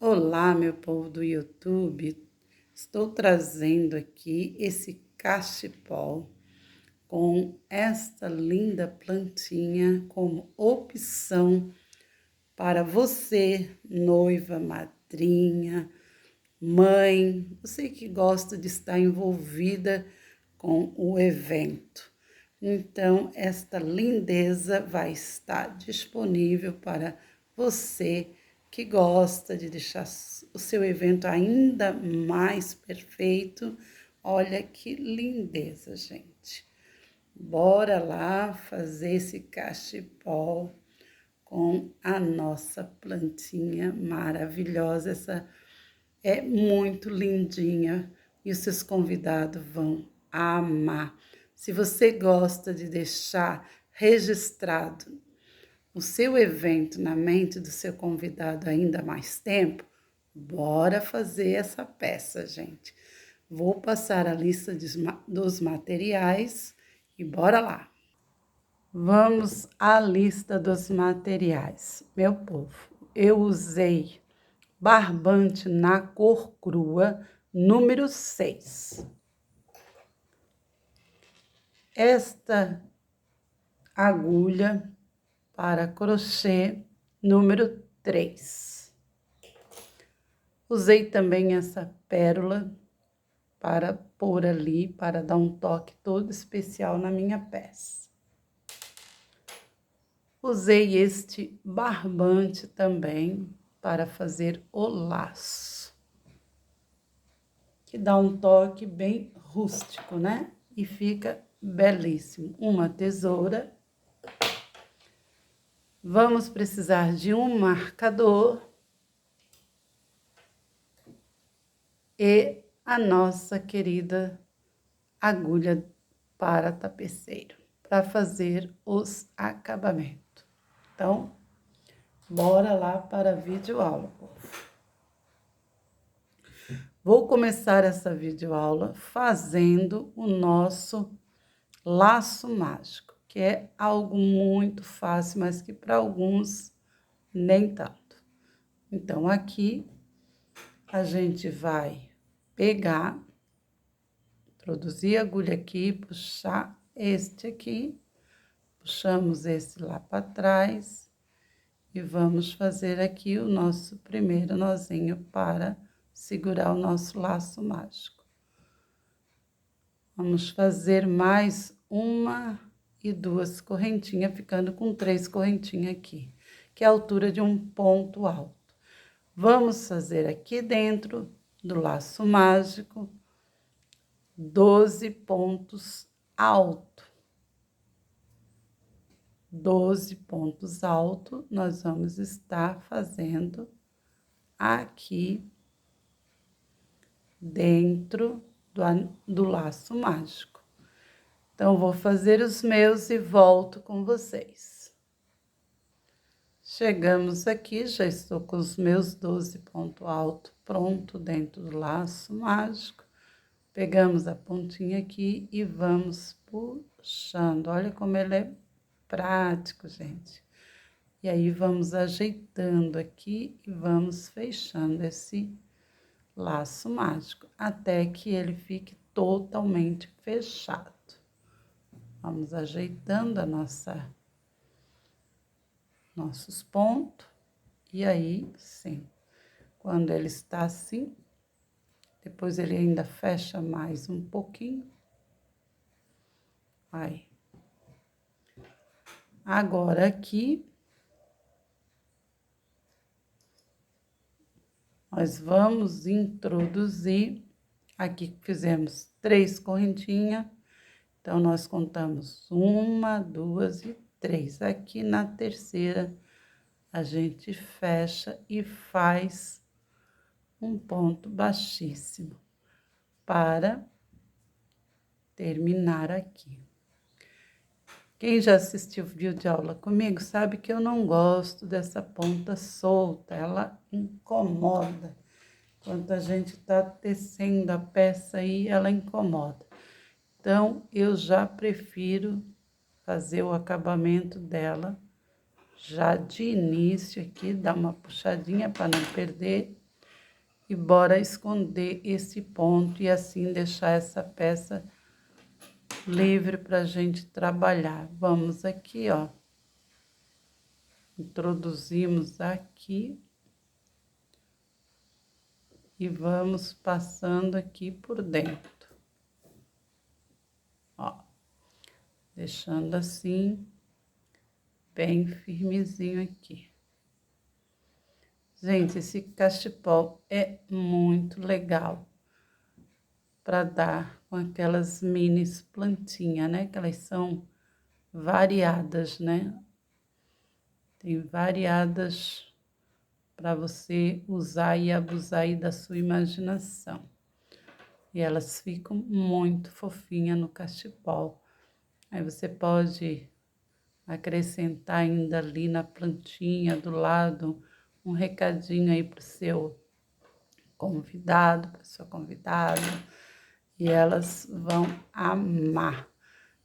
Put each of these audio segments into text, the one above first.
Olá, meu povo do YouTube. Estou trazendo aqui esse cachepol com esta linda plantinha como opção para você, noiva, madrinha, mãe, você que gosta de estar envolvida com o evento. Então, esta lindeza vai estar disponível para você que gosta de deixar o seu evento ainda mais perfeito. Olha que lindeza, gente. Bora lá fazer esse cachepol com a nossa plantinha maravilhosa. Essa é muito lindinha e os seus convidados vão amar. Se você gosta de deixar registrado o seu evento na mente do seu convidado ainda mais tempo, bora fazer essa peça, gente. Vou passar a lista dos materiais e bora lá. Vamos à lista dos materiais. Meu povo, eu usei barbante na cor crua, número 6. Esta agulha para crochê, número 3. Usei também essa pérola para pôr ali, para dar um toque todo especial na minha peça. Usei este barbante também para fazer o laço, que dá um toque bem rústico, né? E fica belíssimo. Uma tesoura. Vamos precisar de um marcador e a nossa querida agulha para tapeceiro, para fazer os acabamentos. Então, bora lá para a videoaula, povo. Vou começar essa videoaula fazendo o nosso laço mágico, que é algo muito fácil, mas que para alguns nem tanto. Então, aqui a gente vai pegar, introduzir a agulha aqui, puxar este aqui, puxamos esse lá para trás e vamos fazer aqui o nosso primeiro nozinho para segurar o nosso laço mágico. Vamos fazer mais uma e duas correntinhas, ficando com 3 correntinhas aqui, que é a altura de um ponto alto. Vamos fazer aqui dentro do laço mágico 12 pontos altos. 12 pontos altos nós vamos estar fazendo aqui dentro do laço mágico. Então, vou fazer os meus e volto com vocês. Chegamos aqui, já estou com os meus 12 pontos altos pronto dentro do laço mágico. Pegamos a pontinha aqui e vamos puxando. Olha como ele é prático, gente. E aí, vamos ajeitando aqui e vamos fechando esse laço mágico, até que ele fique totalmente fechado. Vamos ajeitando nossos pontos, e aí, sim, quando ele está assim, depois ele ainda fecha mais um pouquinho. Aí. Agora, aqui, nós vamos introduzir, aqui fizemos 3 correntinhas, então, nós contamos 1, 2 e 3. Aqui na terceira, a gente fecha e faz um ponto baixíssimo para terminar aqui. Quem já assistiu vídeo de aula comigo sabe que eu não gosto dessa ponta solta, ela incomoda. Quando a gente tá tecendo a peça aí, ela incomoda. Então, eu já prefiro fazer o acabamento dela já de início aqui, dar uma puxadinha para não perder E bora esconder esse ponto e assim deixar essa peça livre pra gente trabalhar. Vamos aqui, ó. Introduzimos aqui. E vamos passando aqui por dentro. Ó, deixando assim, bem firmezinho aqui. Gente, esse cachepol é muito legal para dar com aquelas mini plantinhas, né? Que elas são variadas, né? Tem variadas para você usar e abusar aí da sua imaginação. E elas ficam muito fofinhas no cachepol. Aí você pode acrescentar ainda ali na plantinha do lado um recadinho aí para o seu convidado, para sua convidada, e elas vão amar.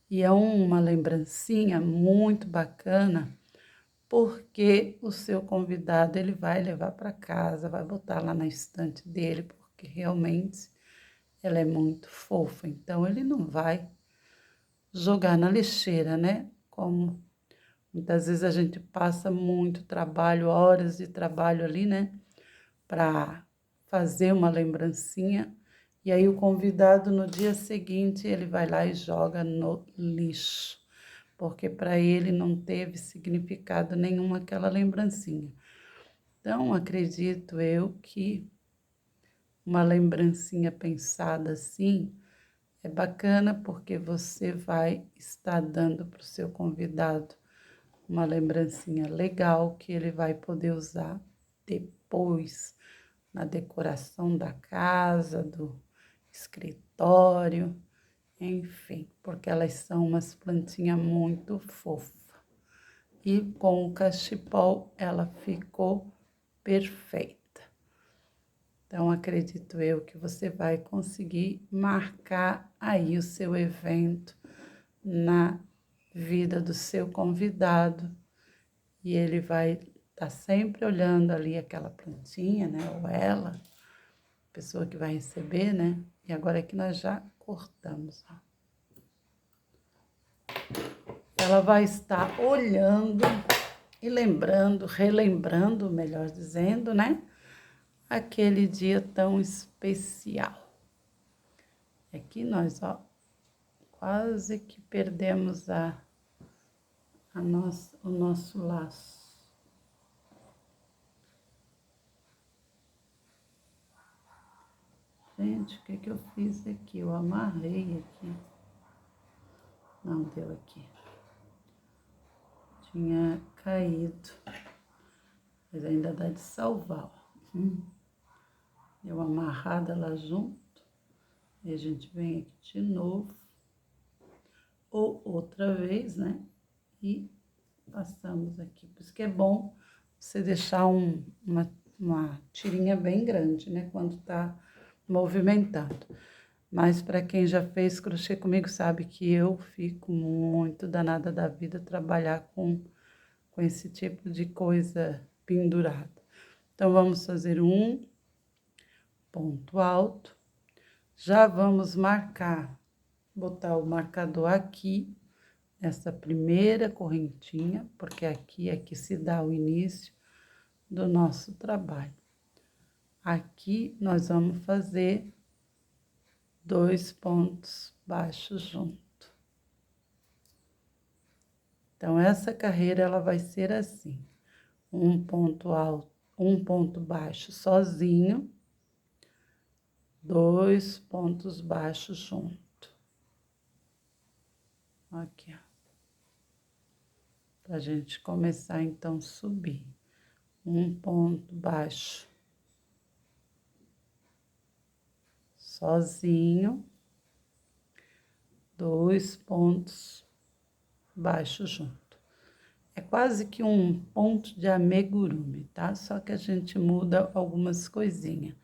E é uma lembrancinha muito bacana, porque o seu convidado ele vai levar para casa, vai botar lá na estante dele, porque realmente ela é muito fofa. Então ele não vai jogar na lixeira, né? Como muitas vezes a gente passa muito trabalho, horas de trabalho ali, né? Para fazer uma lembrancinha. E aí o convidado no dia seguinte ele vai lá e joga no lixo, porque para ele não teve significado nenhum aquela lembrancinha. Então acredito eu que uma lembrancinha pensada assim é bacana, porque você vai estar dando para o seu convidado uma lembrancinha legal que ele vai poder usar depois na decoração da casa, do escritório, enfim, porque elas são umas plantinhas muito fofas. E com o cachepol ela ficou perfeita. Então, acredito eu que você vai conseguir marcar aí o seu evento na vida do seu convidado. E ele vai estar sempre olhando ali aquela plantinha, né? Ou ela, a pessoa que vai receber, né? E agora aqui nós já cortamos, ó. Ela vai estar olhando e lembrando, relembrando, melhor dizendo, né? Aquele dia tão especial. Aqui nós, ó, quase que perdemos o nosso laço. Gente, o que que eu fiz aqui? Eu amarrei aqui. Não deu aqui. Tinha caído. Mas ainda dá de salvar, ó. Deu amarrada lá junto. E a gente vem aqui de novo. Ou outra vez, né? E passamos aqui. Por isso que é bom você deixar uma tirinha bem grande, né? Quando tá movimentado. Mas para quem já fez crochê comigo sabe que eu fico muito danada da vida trabalhar com esse tipo de coisa pendurada. Então, vamos fazer um ponto alto. Já vamos marcar, botar o marcador aqui, nessa primeira correntinha, porque aqui é que se dá o início do nosso trabalho. Aqui nós vamos fazer 2 pontos baixos junto. Então, essa carreira, ela vai ser assim, um ponto alto, um ponto baixo sozinho, 2 pontos baixos junto. Aqui, ó. Pra gente começar, então, a subir. Um ponto baixo sozinho, 2 pontos baixos junto. É quase que um ponto de amigurumi, tá? Só que a gente muda algumas coisinhas.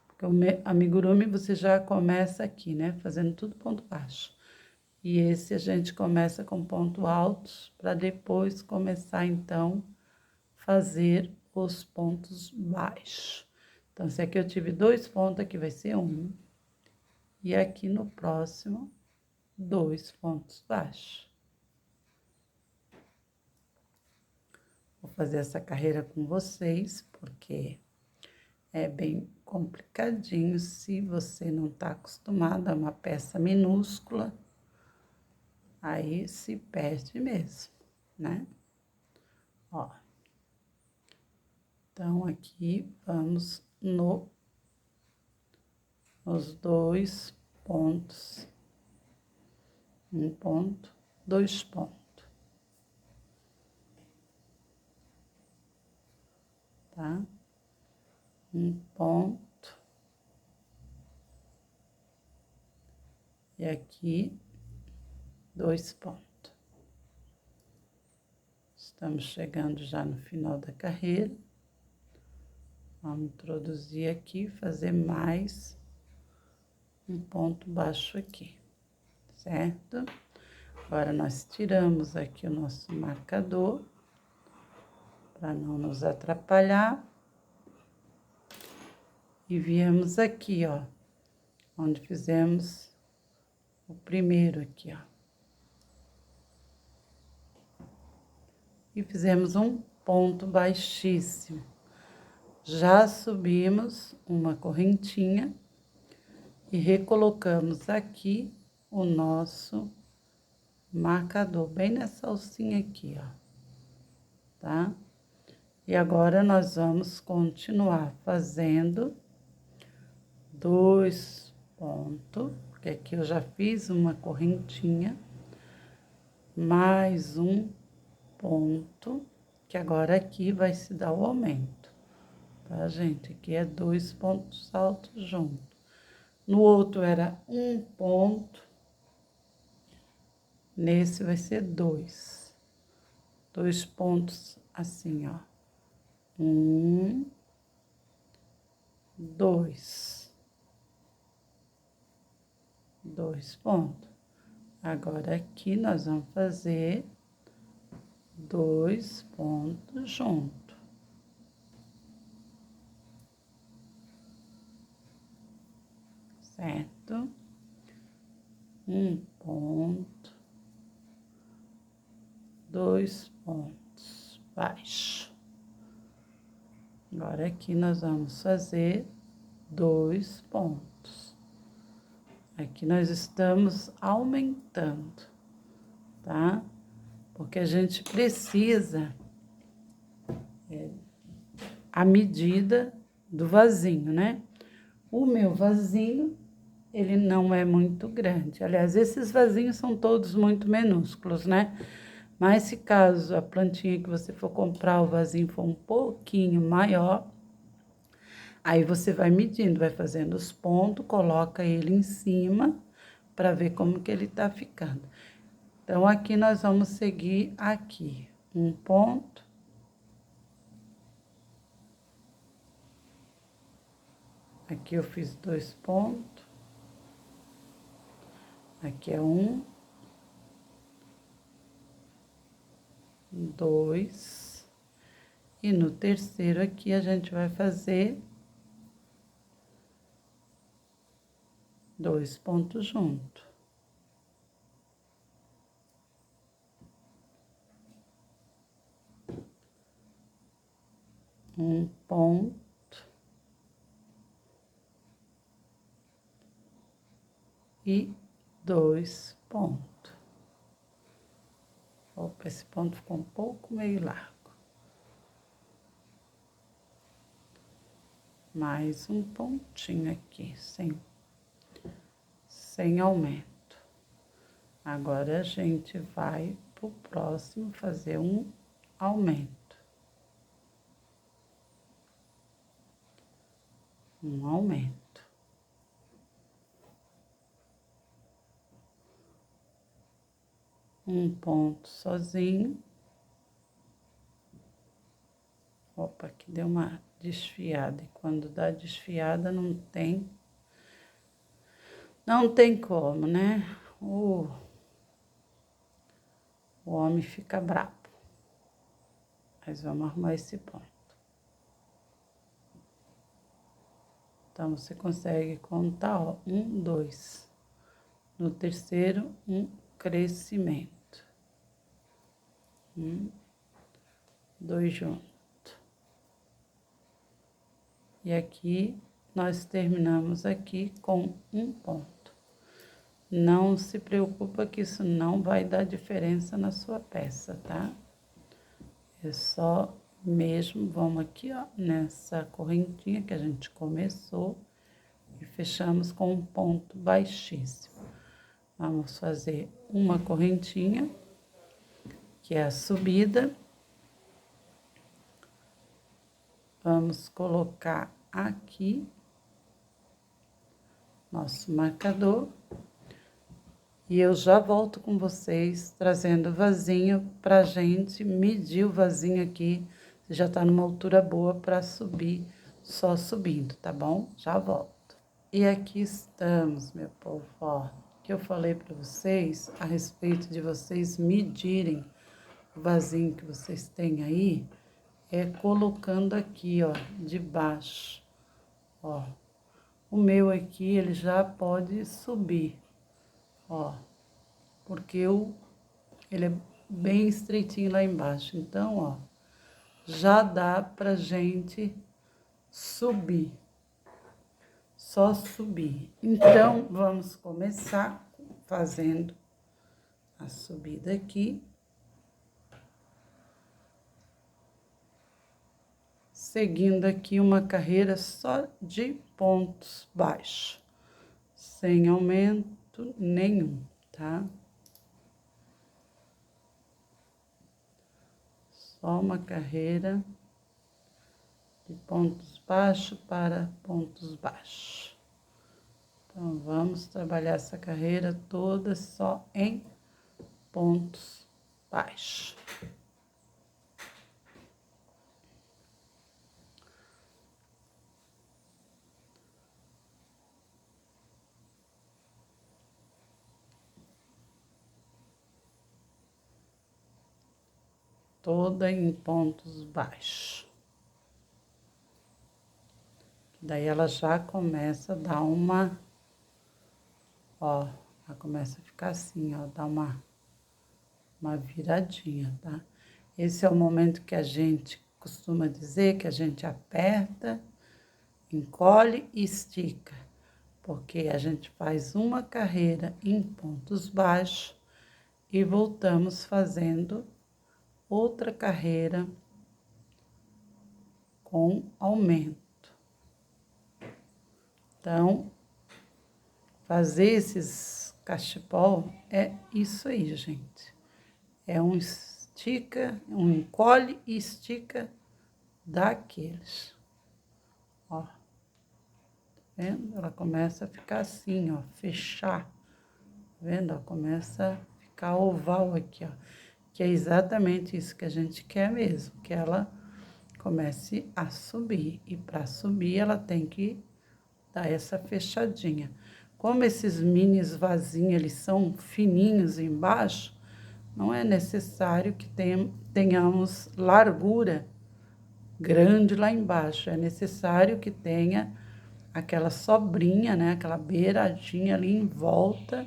Porque o amigurumi você já começa aqui, né? Fazendo tudo ponto baixo. E esse a gente começa com ponto altos, para depois começar, então, fazer os pontos baixos. Então, se aqui eu tive 2 pontos, aqui vai ser 1. E aqui no próximo, 2 pontos baixos. Vou fazer essa carreira com vocês, porque é bem complicadinho se você não tá acostumado a uma peça minúscula, aí se perde mesmo, né? Ó. Então, aqui vamos nos 2 pontos. 1 ponto, 2 pontos. Tá? 1 ponto. E aqui, 2 pontos. Estamos chegando já no final da carreira. Vamos introduzir aqui, fazer mais um ponto baixo aqui, certo? Agora, nós tiramos aqui o nosso marcador, para não nos atrapalhar. E viemos aqui, ó, onde fizemos o primeiro aqui, ó. E fizemos um ponto baixíssimo. Já subimos uma correntinha e recolocamos aqui o nosso marcador, bem nessa alcinha aqui, ó, tá? E agora, nós vamos continuar fazendo 2 pontos, porque aqui eu já fiz uma correntinha, mais um ponto, que agora aqui vai se dar o aumento, tá, gente? Aqui é 2 pontos altos juntos. No outro era 1 ponto, nesse vai ser 2. 2 pontos assim, ó. 1, 2. 2 pontos. Agora, aqui nós vamos fazer 2 pontos juntos. Certo? 1 ponto, 2 pontos baixo. Agora, aqui nós vamos fazer 2 pontos. Aqui nós estamos aumentando, tá? Porque a gente precisa a medida do vasinho, né? O meu vasinho, ele não é muito grande. Aliás, esses vasinhos são todos muito minúsculos, né? Mas se caso a plantinha que você for comprar, o vasinho for um pouquinho maior, aí você vai medindo, vai fazendo os pontos, coloca ele em cima para ver como que ele tá ficando. Então, aqui nós vamos seguir aqui, 1 ponto. Aqui eu fiz 2 pontos. Aqui é 1, 2. E no terceiro aqui a gente vai fazer 2 pontos juntos. 1 ponto. E 2 pontos. Opa, esse ponto ficou um pouco meio largo. Mais um pontinho aqui, sem aumento. Agora, a gente vai pro próximo fazer um aumento. Um aumento. Um ponto sozinho. Opa, aqui deu uma desfiada. E quando dá desfiada, não tem como, né? O homem fica bravo. Mas vamos arrumar esse ponto. Então, você consegue contar, ó, 1, 2. No terceiro, um crescimento. 2 junto. E aqui, nós terminamos aqui com um ponto. Não se preocupa que isso não vai dar diferença na sua peça, tá? É só mesmo, vamos aqui, ó, nessa correntinha que a gente começou e fechamos com um ponto baixíssimo. Vamos fazer uma correntinha, que é a subida. Vamos colocar aqui nosso marcador. E eu já volto com vocês, trazendo o vasinho pra gente medir o vasinho aqui, se já tá numa altura boa para subir, só subindo, tá bom? Já volto. E aqui estamos, meu povo, ó, que eu falei para vocês a respeito de vocês medirem o vasinho que vocês têm aí, é colocando aqui, ó, de baixo, ó. O meu aqui, ele já pode subir, ó, porque ele é bem estreitinho lá embaixo. Então, ó, já dá pra gente subir, só subir. Então, vamos começar fazendo a subida aqui. Seguindo aqui uma carreira só de pontos baixos, sem aumento nenhum, tá? Só uma carreira de pontos baixos para pontos baixos. Então, vamos trabalhar essa carreira toda só em pontos baixos. Toda em pontos baixos. Daí ela já começa a dar ó, ela começa a ficar assim, ó, dá uma viradinha, tá? Esse é o momento que a gente costuma dizer que a gente aperta, encolhe e estica, porque a gente faz uma carreira em pontos baixos e voltamos fazendo outra carreira com aumento. Então, fazer esses cachepol é isso aí, gente. É um estica, um encolhe e estica daqueles. Ó, tá vendo? Ela começa a ficar assim, ó, fechar. Tá vendo? Ó, começa a ficar oval aqui, ó. Que é exatamente isso que a gente quer mesmo, que ela comece a subir. E para subir, ela tem que dar essa fechadinha. Como esses mini vasinhos, eles são fininhos embaixo, não é necessário que tenhamos largura grande lá embaixo. É necessário que tenha aquela sobrinha, né? Aquela beiradinha ali em volta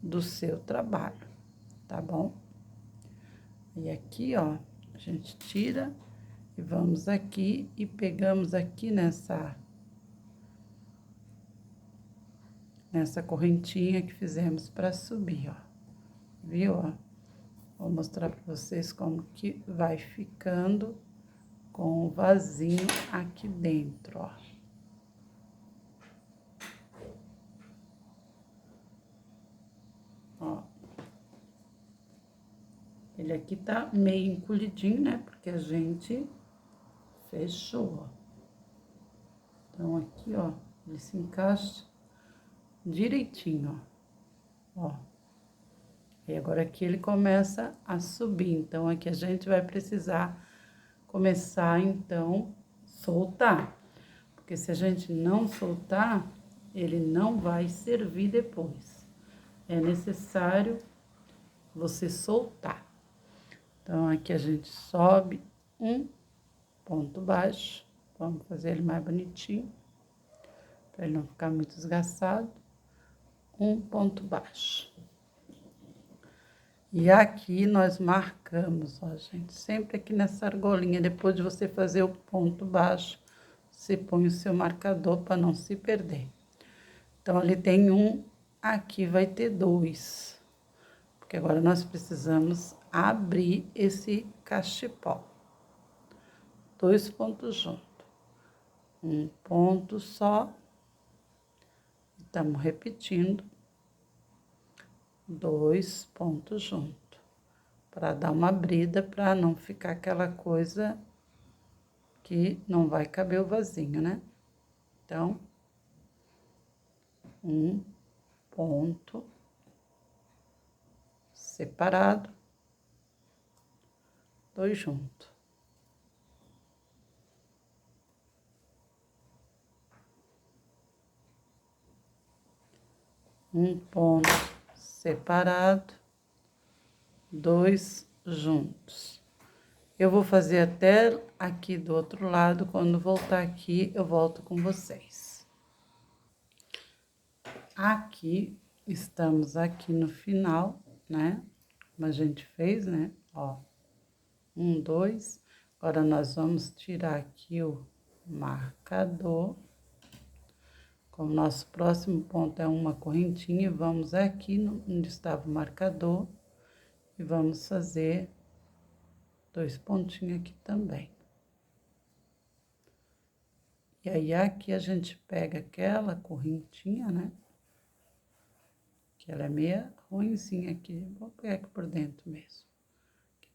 do seu trabalho, tá bom? E aqui, ó, a gente tira e vamos aqui e pegamos aqui nessa correntinha que fizemos para subir, ó. Viu, ó? Vou mostrar para vocês como que vai ficando com o vasinho aqui dentro, ó. Ó. Ele aqui tá meio encolhidinho, né? Porque a gente fechou, ó. Então, aqui, ó, ele se encaixa direitinho, ó. E agora aqui ele começa a subir. Então, aqui a gente vai precisar começar, então, soltar. Porque se a gente não soltar, ele não vai servir depois. É necessário você soltar. Então, aqui a gente sobe um ponto baixo. Vamos fazer ele mais bonitinho. para ele não ficar muito desgastado, um ponto baixo. E aqui nós marcamos, ó, gente, sempre aqui nessa argolinha, depois de você fazer o ponto baixo, você põe o seu marcador para não se perder. Então, ali tem um, aqui vai ter dois, porque agora nós precisamos abrir esse cachepol. 2 pontos juntos, um ponto só, estamos repetindo, 2 pontos juntos, para dar uma abrida, para não ficar aquela coisa que não vai caber o vasinho, né? Então, um ponto separado, 2 juntos. Um ponto separado, 2 juntos. Eu vou fazer até aqui do outro lado, quando voltar aqui, eu volto com vocês. Aqui, estamos aqui no final, né? Como a gente fez, né? Ó, 1, 2. Agora, nós vamos tirar aqui o marcador. Como nosso próximo ponto é uma correntinha, vamos aqui onde estava o marcador e vamos fazer 2 pontinhos aqui também. E aí, aqui a gente pega aquela correntinha, né? Que ela é meia ruinzinha aqui, vou pegar aqui por dentro mesmo,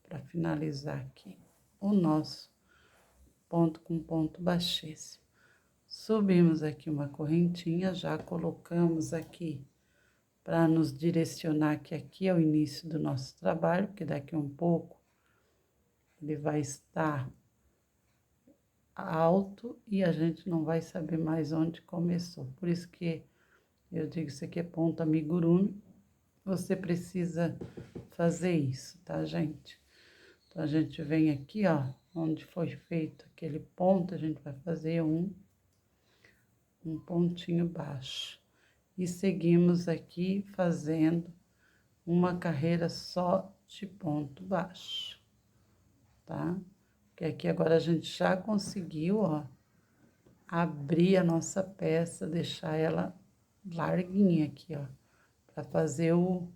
para finalizar aqui o nosso ponto com ponto baixíssimo. Subimos aqui uma correntinha, já colocamos aqui para nos direcionar que aqui é o início do nosso trabalho, porque daqui um pouco ele vai estar alto e a gente não vai saber mais onde começou. Por isso que eu digo, isso aqui é ponto amigurumi, você precisa fazer isso, tá, gente? Então, a gente vem aqui, ó, onde foi feito aquele ponto, a gente vai fazer um pontinho baixo. E seguimos aqui fazendo uma carreira só de ponto baixo, tá? Porque aqui agora a gente já conseguiu, ó, abrir a nossa peça, deixar ela larguinha aqui, ó, para fazer o,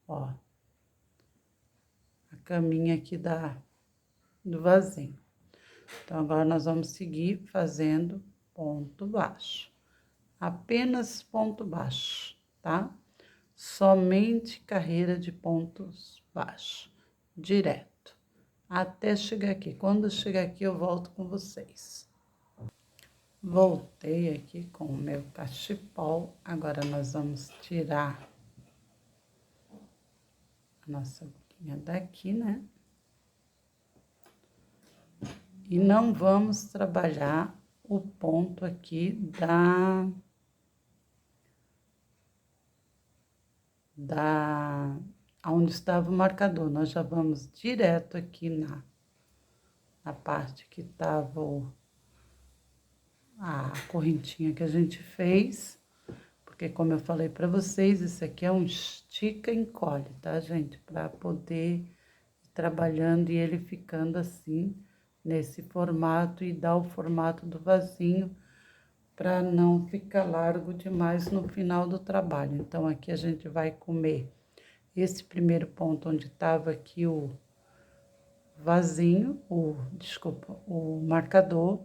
ó, a caminha aqui do vasinho. Então, agora nós vamos seguir fazendo ponto baixo. Apenas ponto baixo, tá? Somente carreira de pontos baixos, direto, até chegar aqui. Quando chegar aqui, eu volto com vocês. Voltei aqui com o meu cachepol. Agora, nós vamos tirar a nossa agulhinha daqui, né? E não vamos trabalhar o ponto aqui onde estava o marcador. Nós já vamos direto aqui na parte que estava a correntinha que a gente fez, porque como eu falei para vocês, isso aqui é um estica e encolhe, tá, gente? Para poder ir trabalhando e ele ficando assim, nesse formato, e dar o formato do vasinho, para não ficar largo demais no final do trabalho. Então, aqui a gente vai comer esse primeiro ponto onde estava aqui o vasinho, desculpa, o marcador,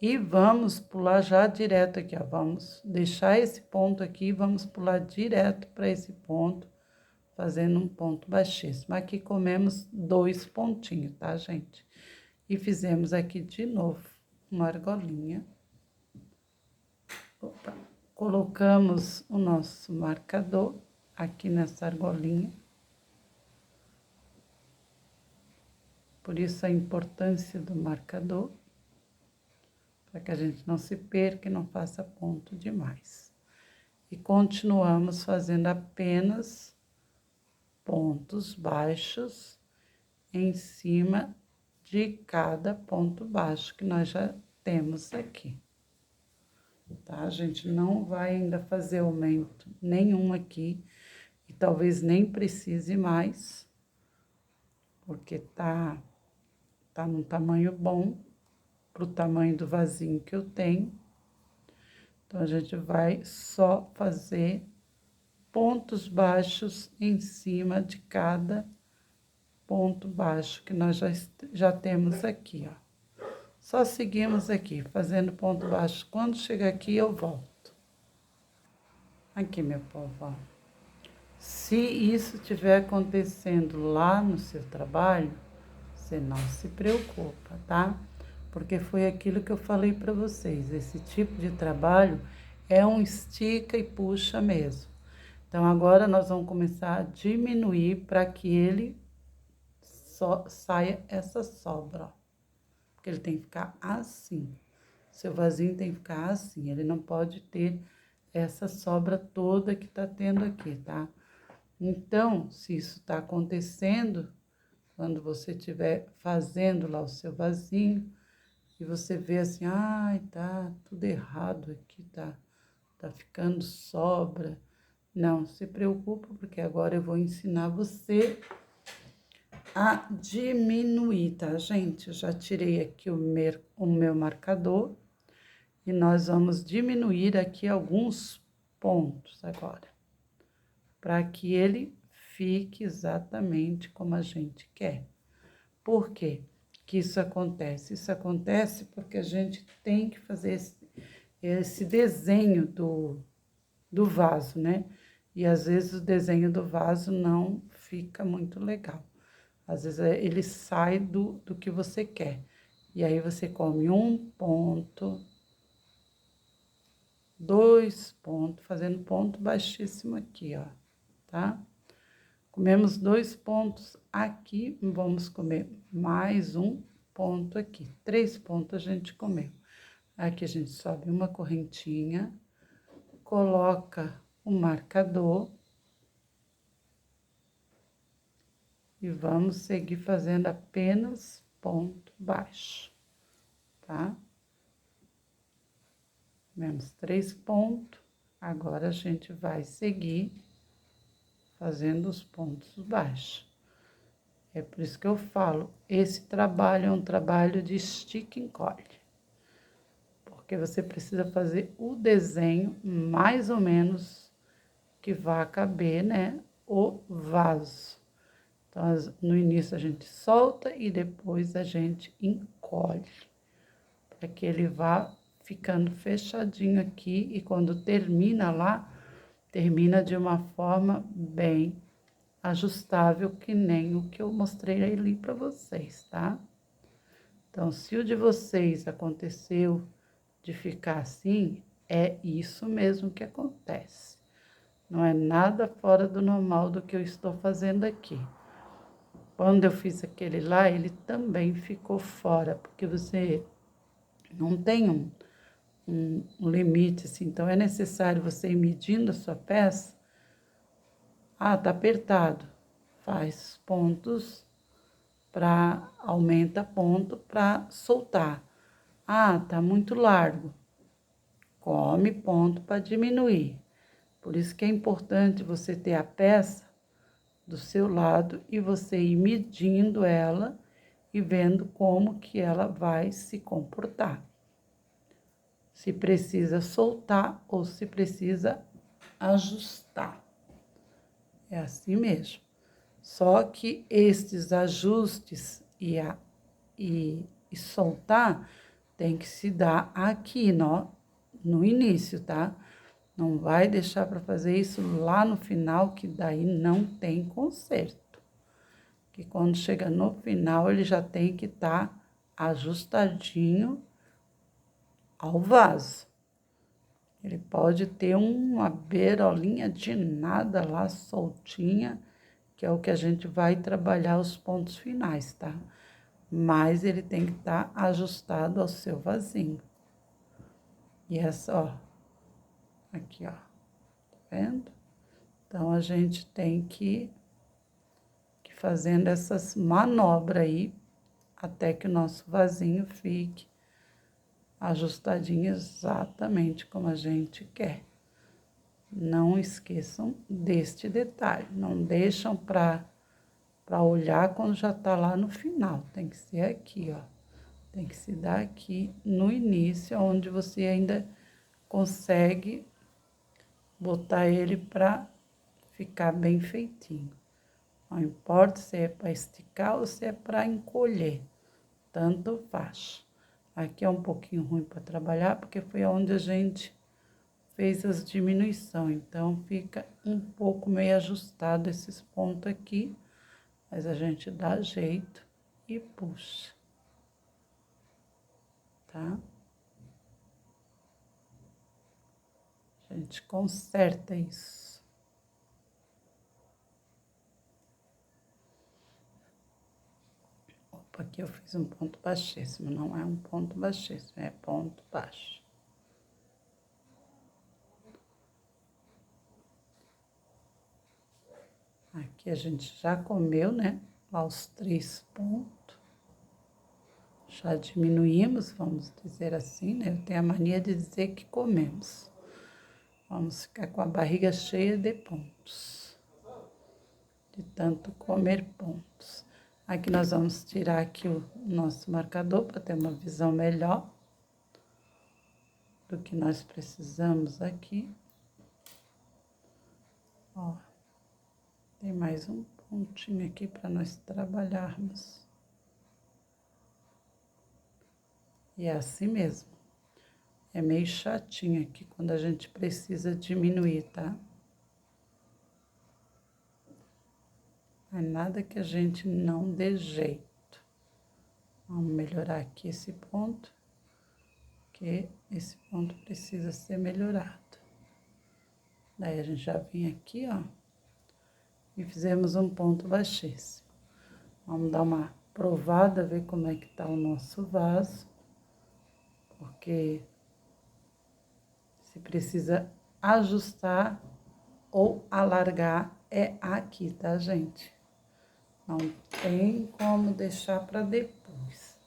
e vamos pular já direto aqui, ó, vamos deixar esse ponto aqui e vamos pular direto para esse ponto, fazendo um ponto baixíssimo. Aqui comemos 2 pontinhos, tá, gente? E fizemos aqui de novo uma argolinha. Opa. Colocamos o nosso marcador aqui nessa argolinha. Por isso a importância do marcador, para que a gente não se perca e não faça ponto demais. E continuamos fazendo apenas pontos baixos em cima de cada ponto baixo que nós já temos aqui. tá? A gente não vai ainda fazer aumento nenhum aqui, e talvez nem precise mais, porque tá num tamanho bom, pro tamanho do vasinho que eu tenho. Então, a gente vai só fazer pontos baixos em cima de cada ponto baixo que nós já temos aqui, ó. Só seguimos aqui, fazendo ponto baixo. Quando chegar aqui, eu volto. Aqui, meu povo, ó. Se isso estiver acontecendo lá no seu trabalho, você não se preocupa, tá? Porque foi aquilo que eu falei para vocês. Esse tipo de trabalho é um estica e puxa mesmo. Então, agora nós vamos começar a diminuir para que ele só saia essa sobra, ó. Porque ele tem que ficar assim. Seu vasinho tem que ficar assim. Ele não pode ter essa sobra toda que tá tendo aqui, tá? Então, se isso tá acontecendo, quando você estiver fazendo lá o seu vasinho, e você vê assim, ai, tá tudo errado aqui, tá ficando sobra. Não se preocupa, porque agora eu vou ensinar você a diminuir, tá, gente? Eu já tirei aqui o meu marcador e nós vamos diminuir aqui alguns pontos agora, para que ele fique exatamente como a gente quer. Por quê que isso acontece? Isso acontece porque a gente tem que fazer esse desenho do vaso, né? E às vezes o desenho do vaso não fica muito legal. Às vezes ele sai do que você quer. E aí você come um ponto, dois pontos, fazendo ponto baixíssimo aqui, ó, tá? Comemos 2 pontos aqui, vamos comer mais um ponto aqui. 3 pontos a gente comeu. Aqui a gente sobe uma correntinha, coloca o marcador e vamos seguir fazendo apenas ponto baixo, tá? Comemos 3 pontos, agora a gente vai seguir fazendo os pontos baixos. É por isso que eu falo, esse trabalho é um trabalho de estica e encolhe. Porque você precisa fazer o desenho mais ou menos que vá caber, né, o vaso. Então, no início a gente solta e depois a gente encolhe, para que ele vá ficando fechadinho aqui e quando termina lá, termina de uma forma bem ajustável, que nem o que eu mostrei ali para vocês, tá? Então, se o de vocês aconteceu de ficar assim, é isso mesmo que acontece. Não é nada fora do normal do que eu estou fazendo aqui. Quando eu fiz aquele lá, ele também ficou fora, porque você não tem um limite, assim. Então, é necessário você ir medindo a sua peça. Ah, tá apertado. Faz pontos aumenta ponto para soltar. Ah, tá muito largo. Come ponto para diminuir. Por isso que é importante você ter a peça do seu lado e você ir medindo ela e vendo como que ela vai se comportar. Se precisa soltar ou se precisa ajustar. É assim mesmo. Só que estes ajustes e soltar tem que se dar aqui no início, tá? Não vai deixar para fazer isso lá no final, que daí não tem conserto. Que quando chega no final, ele já tem que estar ajustadinho ao vaso. Ele pode ter uma beirolinha de nada lá soltinha, que é o que a gente vai trabalhar os pontos finais, tá? Mas ele tem que estar ajustado ao seu vasinho. E essa, ó, aqui, ó, tá vendo? Então, a gente tem que ir fazendo essas manobras aí, até que o nosso vasinho fique ajustadinho exatamente como a gente quer. Não esqueçam deste detalhe, não deixam para olhar quando já tá lá no final, tem que ser aqui, ó. Tem que se dar aqui no início, onde você ainda consegue botar ele para ficar bem feitinho. Não importa se é para esticar ou se é para encolher, tanto faz. Aqui é um pouquinho ruim para trabalhar, porque foi onde a gente fez as diminuições, então fica um pouco meio ajustado esses pontos aqui, mas a gente dá jeito e puxa, tá? A gente conserta isso. Opa, aqui eu fiz um ponto baixíssimo, não é um ponto baixíssimo, é ponto baixo. Aqui a gente já comeu, né? Aos 3 pontos. Já diminuímos, vamos dizer assim, né? Eu tenho a mania de dizer que comemos. Vamos ficar com a barriga cheia de pontos. De tanto comer pontos. Aqui nós vamos tirar aqui o nosso marcador para ter uma visão melhor do que nós precisamos aqui. Ó, tem mais um pontinho aqui para nós trabalharmos. E é assim mesmo. É meio chatinho aqui quando a gente precisa diminuir, tá? Não é nada que a gente não dê jeito. Vamos melhorar aqui esse ponto, que esse ponto precisa ser melhorado. Daí a gente já vem aqui, ó, e fizemos um ponto baixíssimo. Vamos dar uma provada, ver como é que tá o nosso vaso, porque se precisa ajustar ou alargar é aqui, tá, gente? Não tem como deixar para depois.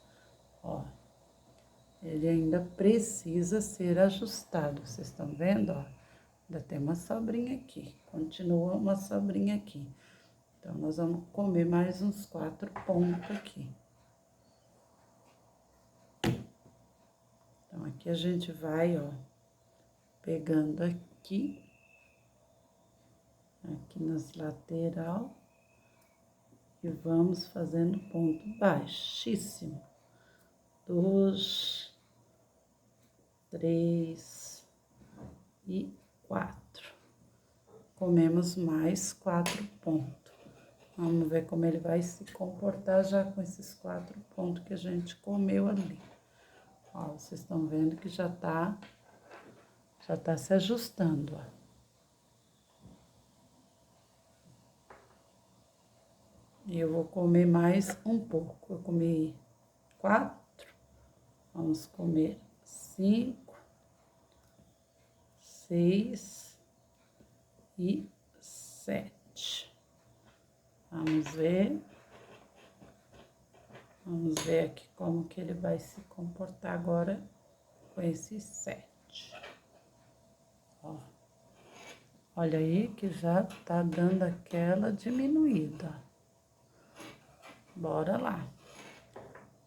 Ó, ele ainda precisa ser ajustado. Vocês estão vendo, ó? Ainda tem uma sobrinha aqui. Continua uma sobrinha aqui. Então, nós vamos comer mais uns 4 pontos aqui. Então, aqui a gente vai, ó, pegando aqui nas lateral e vamos fazendo ponto baixíssimo. 2, 3 e 4. Comemos mais 4 pontos. Vamos ver como ele vai se comportar já com esses 4 pontos que a gente comeu ali. Ó, vocês estão vendo que já tá se ajustando, ó. E eu vou comer mais um pouco. Eu comi 4, vamos comer 5, 6 e 7. Vamos ver. Vamos ver aqui como que ele vai se comportar agora com esse 7. Ó. Olha aí que já tá dando aquela diminuída. Bora lá.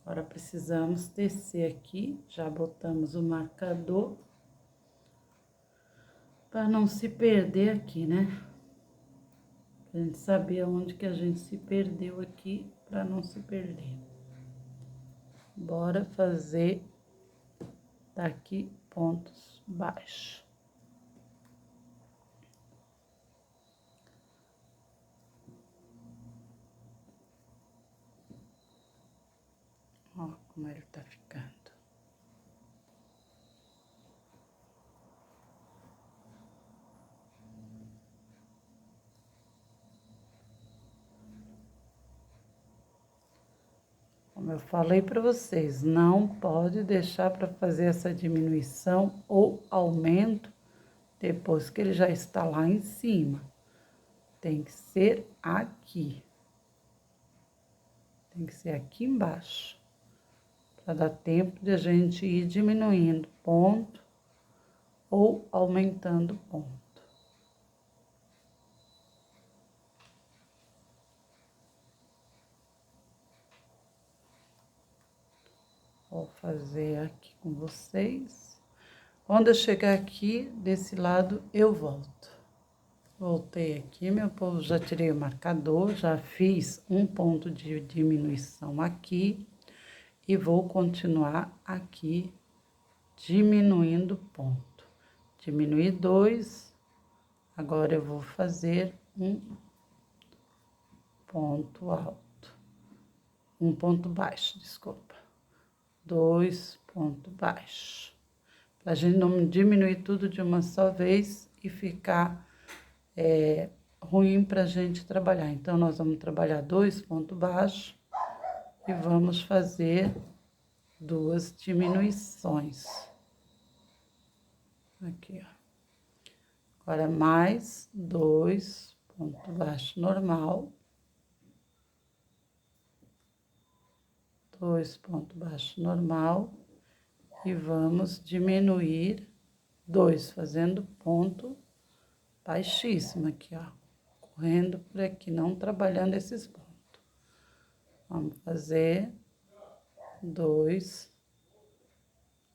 Agora precisamos descer aqui, já botamos o marcador para não se perder aqui, né? Pra gente saber aonde que a gente se perdeu aqui, para não se perder. Bora fazer daqui pontos baixos. Ó, como ele tá ficando. Como eu falei para vocês, não pode deixar para fazer essa diminuição ou aumento depois que ele já está lá em cima. Tem que ser aqui. Tem que ser aqui embaixo. para dar tempo de a gente ir diminuindo ponto ou aumentando ponto. Vou fazer aqui com vocês. Quando eu chegar aqui, desse lado, eu volto. Voltei aqui, meu povo, já tirei o marcador, já fiz um ponto de diminuição aqui. E vou continuar aqui, diminuindo ponto. Diminuir 2, agora eu vou fazer um ponto alto. Um ponto baixo, desculpa. 2 pontos baixos. Pra gente não diminuir tudo de uma só vez e ficar ruim pra gente trabalhar. Então, nós vamos trabalhar 2 pontos baixos e vamos fazer 2 diminuições. Aqui, ó. Agora, mais 2 pontos baixos normal. 2 pontos baixos normal. E vamos diminuir 2, fazendo ponto baixíssimo aqui, ó. Correndo por aqui, não trabalhando esses pontos. Vamos fazer 2.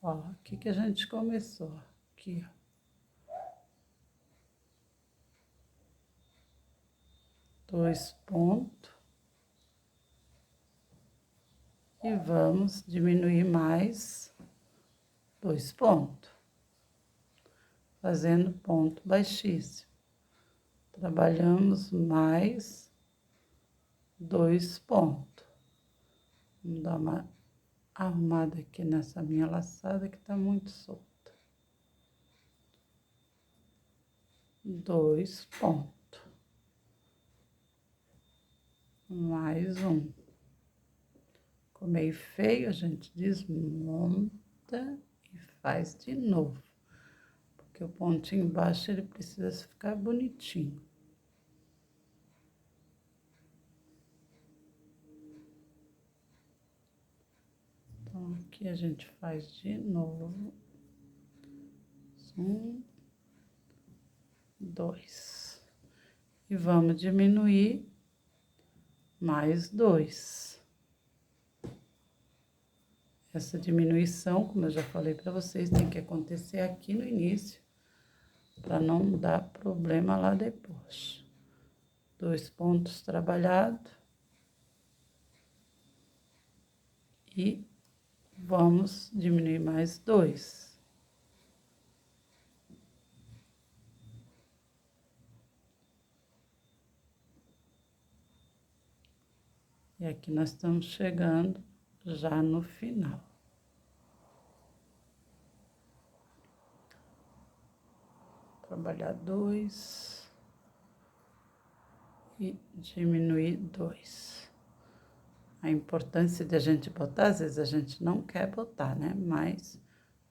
Ó, aqui que a gente começou. Aqui, ó. 2 pontos. E vamos diminuir mais 2 pontos. Fazendo ponto baixíssimo. Trabalhamos mais 2 pontos. Vamos dar uma arrumada aqui nessa minha laçada que tá muito solta. 2 pontos. Mais um. Ficou meio feio, a gente desmonta e faz de novo. Porque o pontinho embaixo, ele precisa ficar bonitinho. Então, aqui a gente faz de novo. 1, 2. E vamos diminuir mais 2. Essa diminuição, como eu já falei para vocês, tem que acontecer aqui no início, para não dar problema lá depois. 2 pontos trabalhados. E vamos diminuir mais 2. E aqui nós estamos chegando já no final. Trabalhar 2 e diminuir 2. A importância de a gente botar, às vezes a gente não quer botar, né? Mas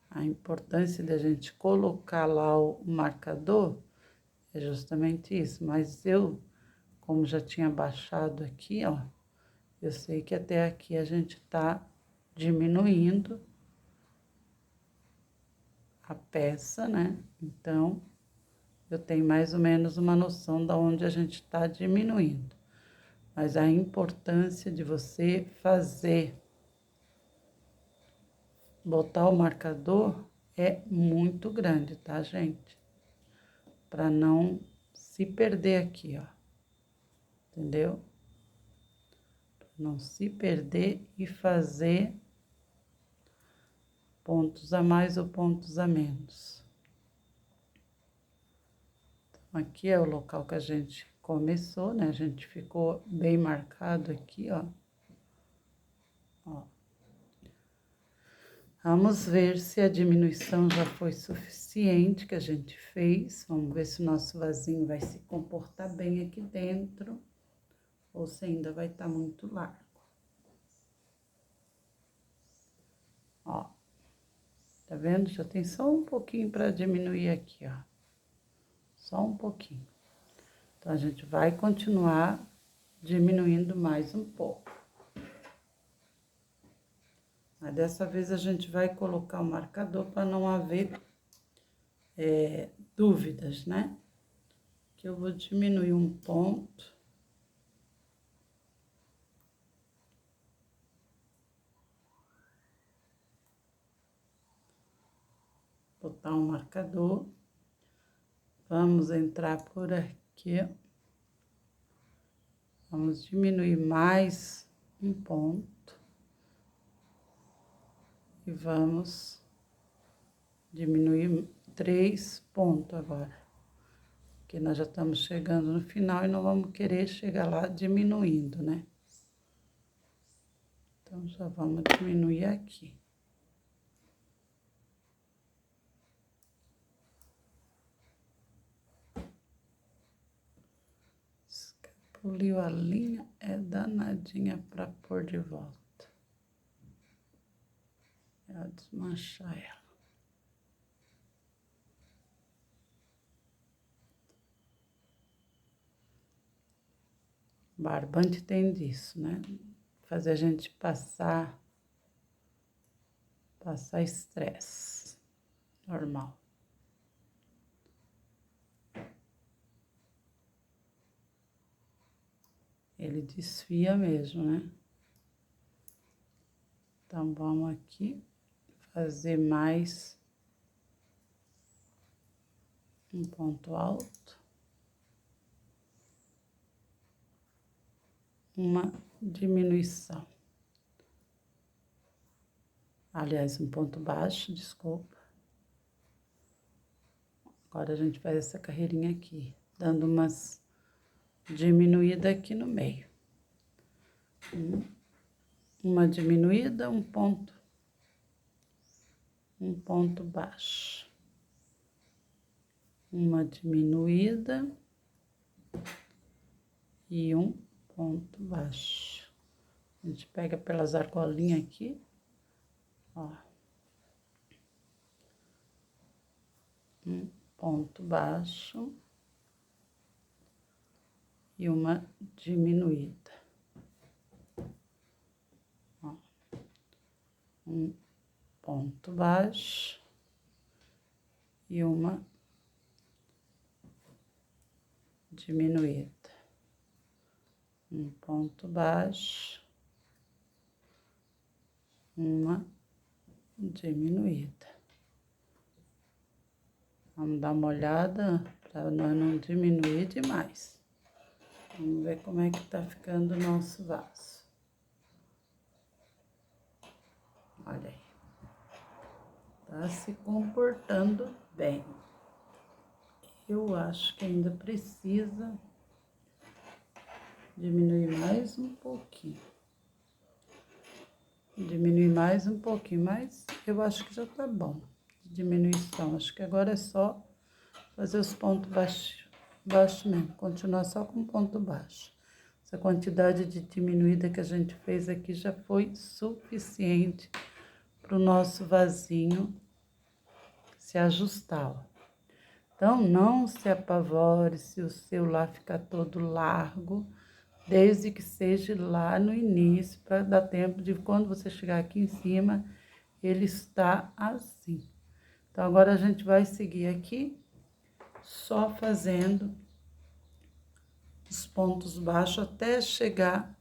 a importância de a gente colocar lá o marcador é justamente isso. Mas eu, como já tinha baixado aqui, ó, eu sei que até aqui a gente tá diminuindo a peça, né? Então, eu tenho mais ou menos uma noção de onde a gente tá diminuindo. Mas a importância de você fazer, botar o marcador é muito grande, tá, gente? Para não se perder aqui, ó. Entendeu? Não se perder e fazer pontos a mais ou pontos a menos. Então, aqui é o local que a gente começou, né? A gente ficou bem marcado aqui, ó. Ó. Vamos ver se a diminuição já foi suficiente que a gente fez. Vamos ver se o nosso vasinho vai se comportar bem aqui dentro. Ou se ainda vai estar muito largo. Ó, tá vendo? Já tem só um pouquinho para diminuir aqui, ó. Só um pouquinho. Então, a gente vai continuar diminuindo mais um pouco. Mas dessa vez a gente vai colocar o marcador para não haver dúvidas, né? Que eu vou diminuir um ponto. Botar um marcador. Vamos entrar por aqui. Vamos diminuir mais um ponto. E vamos diminuir 3 pontos agora. Porque nós já estamos chegando no final e não vamos querer chegar lá diminuindo, né? Então, já vamos diminuir aqui. Escapuliu a linha, é danadinha para pôr de volta. É desmanchar ela. Barbante tem disso, né? Fazer a gente passar estresse. Normal. Ele desfia mesmo, né? Então, vamos aqui fazer mais um ponto alto. Uma diminuição. Aliás, um ponto baixo, desculpa. Agora a gente faz essa carreirinha aqui, dando umas diminuídas aqui no meio. Uma diminuída, um ponto baixo. Uma diminuída e um ponto baixo. A gente pega pelas argolinhas aqui, ó. Um ponto baixo e uma diminuída. Ó. Um ponto baixo e uma diminuída. Um ponto baixo, uma diminuída. Vamos dar uma olhada para nós não diminuir demais. Vamos ver como é que tá ficando o nosso vaso. Olha aí. Tá se comportando bem. Eu acho que ainda precisa diminuir mais um pouquinho. Diminuir mais um pouquinho, mas eu acho que já tá bom de diminuição. Acho que agora é só fazer os pontos baixos mesmo, continuar só com ponto baixo. Essa quantidade de diminuída que a gente fez aqui já foi suficiente para o nosso vasinho se ajustar, ó. Então, não se apavore se o seu lá ficar todo largo, desde que seja lá no início, para dar tempo de quando você chegar aqui em cima, ele está assim. Então, agora a gente vai seguir aqui, só fazendo os pontos baixos até chegar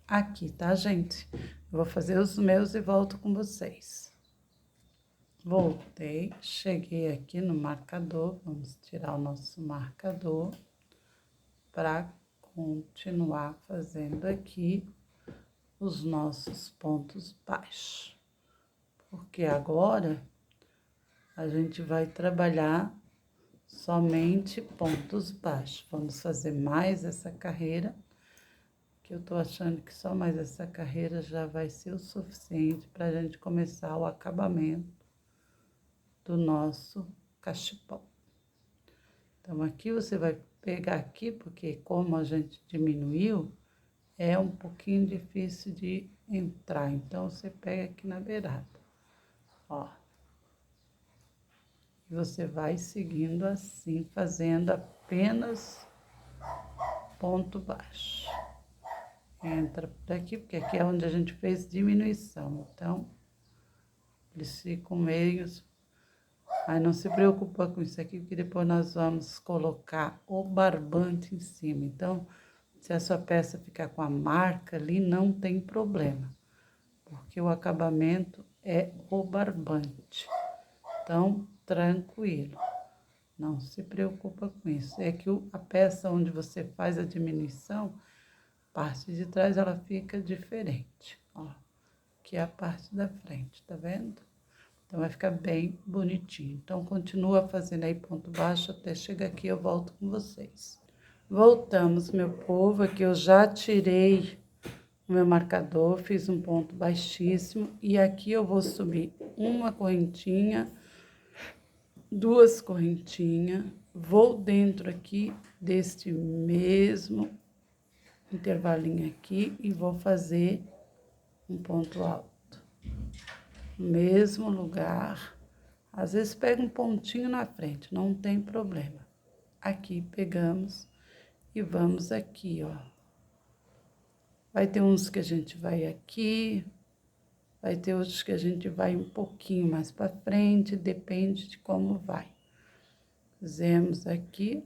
aqui, tá, gente? Eu vou fazer os meus e volto com vocês. Voltei, cheguei aqui no marcador, vamos tirar o nosso marcador para continuar fazendo aqui os nossos pontos baixos. Porque agora a gente vai trabalhar somente pontos baixos. Vamos fazer mais essa carreira, que eu tô achando que só mais essa carreira já vai ser o suficiente para a gente começar o acabamento do nosso cachepô. Então, aqui você vai pegar aqui, porque como a gente diminuiu, é um pouquinho difícil de entrar. Então, você pega aqui na beirada, ó. E você vai seguindo assim, fazendo apenas ponto baixo. Entra por aqui, porque aqui é onde a gente fez diminuição. Então, eles ficam meios. Aí não se preocupa com isso aqui, porque depois nós vamos colocar o barbante em cima. Então, se a sua peça ficar com a marca ali, não tem problema, porque o acabamento é o barbante. Então, tranquilo, não se preocupa com isso. É que a peça onde você faz a diminuição, parte de trás ela fica diferente, ó, que é a parte da frente, tá vendo? Então, vai ficar bem bonitinho. Então, continua fazendo aí ponto baixo até chegar aqui, eu volto com vocês. Voltamos, meu povo, aqui eu já tirei o meu marcador, fiz um ponto baixíssimo. E aqui eu vou subir uma correntinha, duas correntinhas. Vou dentro aqui deste mesmo intervalinho aqui e vou fazer um ponto alto. Mesmo lugar, às vezes pega um pontinho na frente, não tem problema. Aqui pegamos e vamos aqui, ó. Vai ter uns que a gente vai aqui, vai ter outros que a gente vai um pouquinho mais para frente, depende de como vai. Fizemos aqui.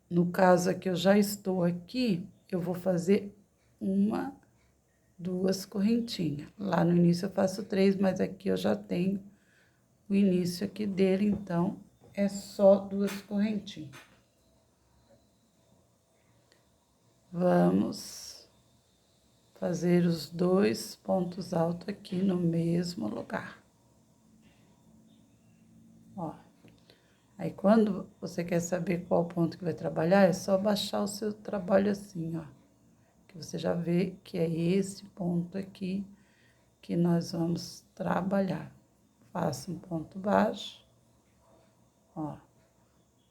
No caso aqui, eu já estou aqui, eu vou fazer uma, duas correntinhas. Lá no início eu faço 3, mas aqui eu já tenho o início aqui dele, então é só 2 correntinhas. Vamos fazer os 2 pontos altos aqui no mesmo lugar. Ó. Aí, quando você quer saber qual ponto que vai trabalhar, é só baixar o seu trabalho assim, ó. Que você já vê que é esse ponto aqui que nós vamos trabalhar. Faço um ponto baixo, ó.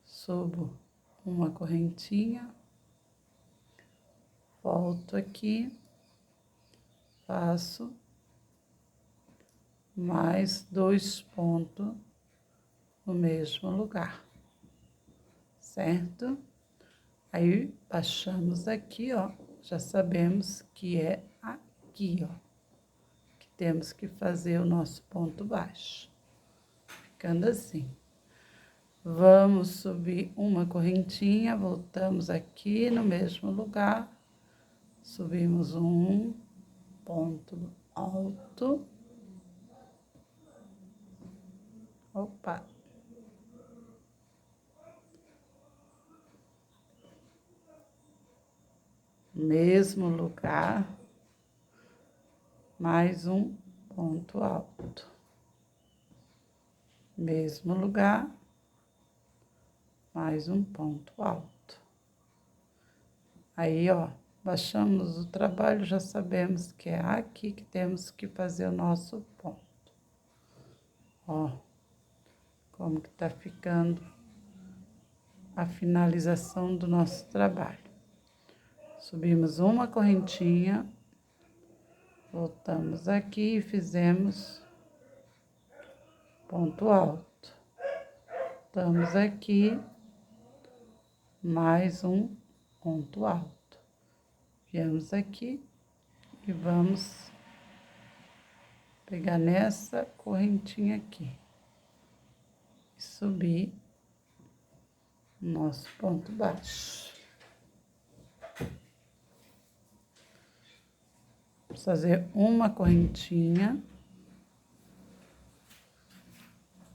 Subo uma correntinha, volto aqui, faço mais 2 pontos no mesmo lugar, certo? Aí, baixamos aqui, ó, já sabemos que é aqui, ó, que temos que fazer o nosso ponto baixo, ficando assim. Vamos subir uma correntinha, voltamos aqui no mesmo lugar, subimos um ponto alto. Opa! Mesmo lugar, mais um ponto alto. Mesmo lugar, mais um ponto alto. Aí, ó, baixamos o trabalho, já sabemos que é aqui que temos que fazer o nosso ponto. Ó, como que tá ficando a finalização do nosso trabalho. Subimos uma correntinha, voltamos aqui e fizemos ponto alto. Estamos aqui, mais um ponto alto. Viemos aqui e vamos pegar nessa correntinha aqui e subir nosso ponto baixo. Vamos fazer uma correntinha,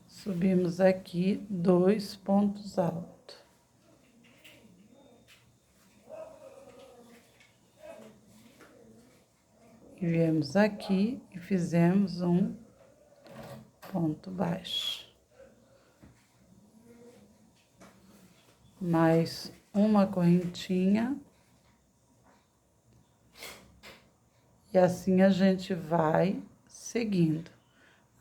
subimos aqui 2 pontos altos. E viemos aqui e fizemos um ponto baixo. Mais uma correntinha. E assim a gente vai seguindo,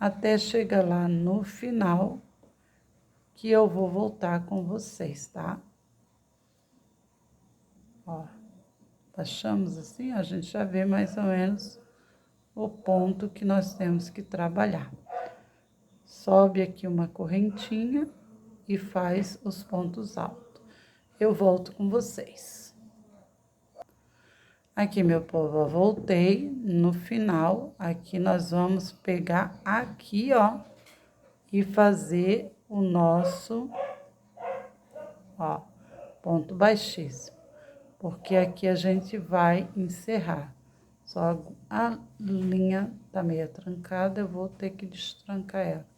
até chegar lá no final, que eu vou voltar com vocês, tá? Ó, baixamos assim, a gente já vê mais ou menos o ponto que nós temos que trabalhar. Sobe aqui uma correntinha e faz os pontos altos. Eu volto com vocês. Aqui, meu povo, ó, voltei no final. Aqui nós vamos pegar aqui, ó, e fazer o nosso, ó, ponto baixíssimo. Porque aqui a gente vai encerrar. Só a linha tá meio trancada, eu vou ter que destrancar ela.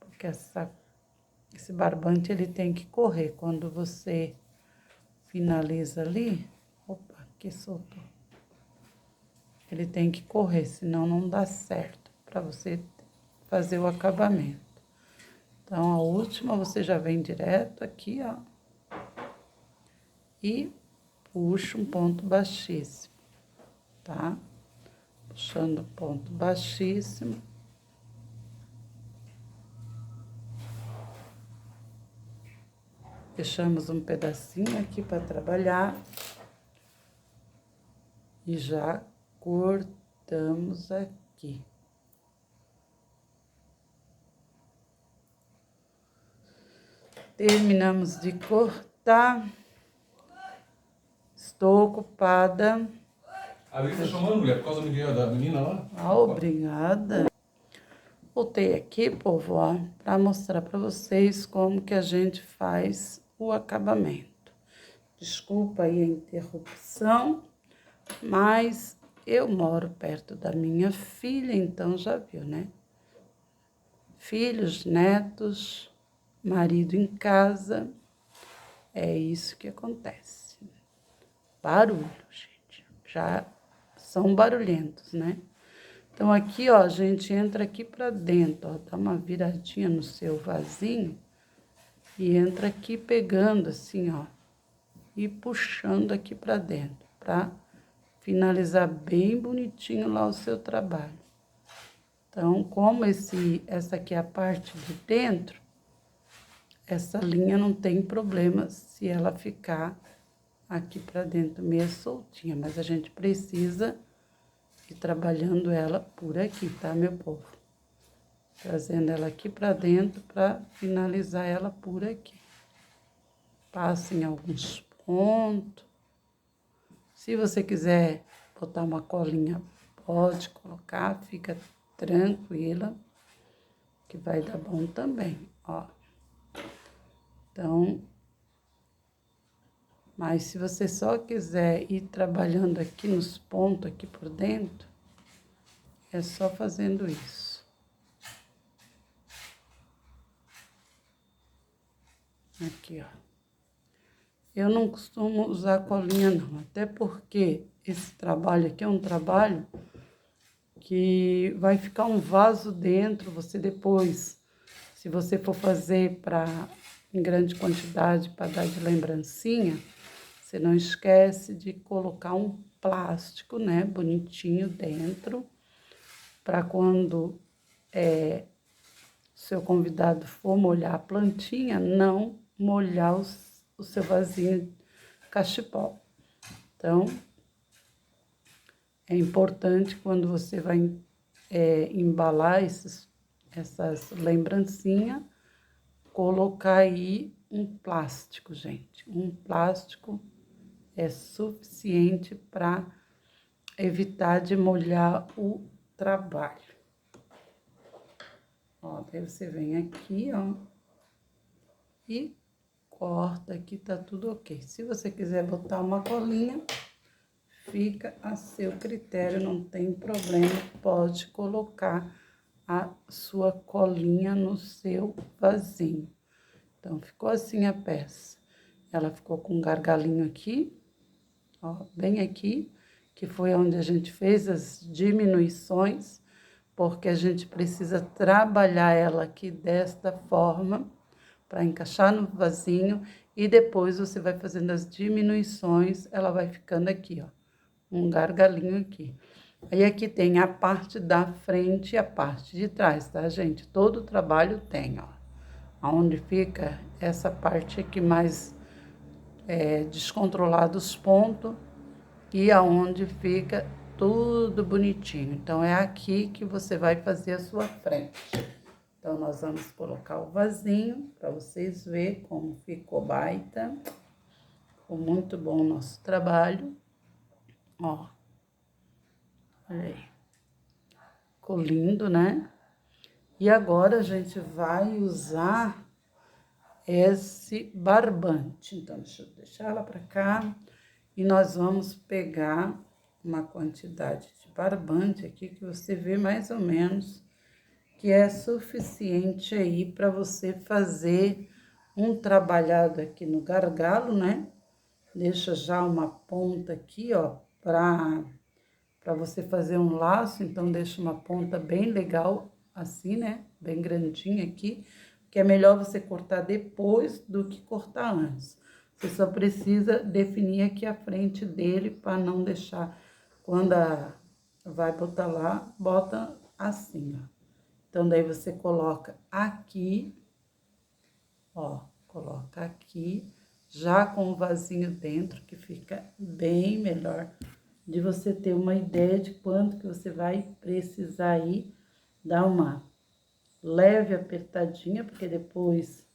Porque esse barbante, ele tem que correr. Quando você finaliza ali, opa, aqui soltou. Ele tem que correr, senão não dá certo para você fazer o acabamento. Então, a última você já vem direto aqui, ó. E puxa um ponto baixíssimo, tá? Puxando ponto baixíssimo. Deixamos um pedacinho aqui para trabalhar. E já cortamos aqui. Terminamos de cortar. Estou ocupada. A Brisa tá chamando, mulher, por causa da menina lá? Ah, obrigada. Voltei aqui, povo, ó, para mostrar para vocês como que a gente faz o acabamento. Desculpa aí a interrupção, mas eu moro perto da minha filha, então já viu, né? Filhos, netos, marido em casa, é isso que acontece. Barulho, gente, já são barulhentos, né? Então, aqui, ó, a gente entra aqui pra dentro, ó, dá uma viradinha no seu vasinho e entra aqui pegando assim, ó, e puxando aqui pra dentro, pra finalizar bem bonitinho lá o seu trabalho. Então, como essa aqui é a parte de dentro, essa linha não tem problema se ela ficar aqui pra dentro meio soltinha, mas a gente precisa ir trabalhando ela por aqui, tá, meu povo? Trazendo ela aqui pra dentro pra finalizar ela por aqui. Passa em alguns pontos. Se você quiser botar uma colinha, pode colocar, fica tranquila, que vai dar bom também, ó. Então, mas se você só quiser ir trabalhando aqui nos pontos, aqui por dentro, é só fazendo isso. Aqui, ó. Eu não costumo usar colinha, não, até porque esse trabalho aqui é um trabalho que vai ficar um vaso dentro, você depois, se você for fazer em grande quantidade para dar de lembrancinha, você não esquece de colocar um plástico, né, bonitinho dentro, para quando seu convidado for molhar a plantinha, não molhar o seu vasinho cachepol. Então, é importante quando você vai embalar essas lembrancinhas, colocar aí um plástico, gente. Um plástico é suficiente para evitar de molhar o trabalho. Ó, daí você vem aqui, ó, e corta aqui, tá tudo ok. Se você quiser botar uma colinha, fica a seu critério, não tem problema, pode colocar a sua colinha no seu vasinho. Então, ficou assim a peça. Ela ficou com um gargalinho aqui, ó, bem aqui, que foi onde a gente fez as diminuições, porque a gente precisa trabalhar ela aqui desta forma, para encaixar no vasinho, e depois você vai fazendo as diminuições, ela vai ficando aqui, ó, um gargalinho aqui. Aí aqui tem a parte da frente e a parte de trás, tá, gente? Todo o trabalho tem, ó. Onde fica essa parte aqui mais descontrolado os pontos e aonde fica tudo bonitinho. Então, é aqui que você vai fazer a sua frente. Então, nós vamos colocar o vasinho para vocês verem como ficou baita. Ficou muito bom o nosso trabalho. Ó, olha aí. Ficou lindo, né? E agora a gente vai usar esse barbante. Então, deixa eu deixar ela pra cá. E nós vamos pegar uma quantidade de barbante aqui que você vê mais ou menos que é suficiente aí para você fazer um trabalhado aqui no gargalo, né? Deixa já uma ponta aqui, ó, para você fazer um laço, então deixa uma ponta bem legal assim, né? Bem grandinha aqui, que é melhor você cortar depois do que cortar antes. Você só precisa definir aqui a frente dele para não deixar quando vai botar lá, bota assim, ó. Então daí você coloca aqui, ó, coloca aqui, já com o vasinho dentro, que fica bem melhor de você ter uma ideia de quanto que você vai precisar aí dar uma leve apertadinha, porque depois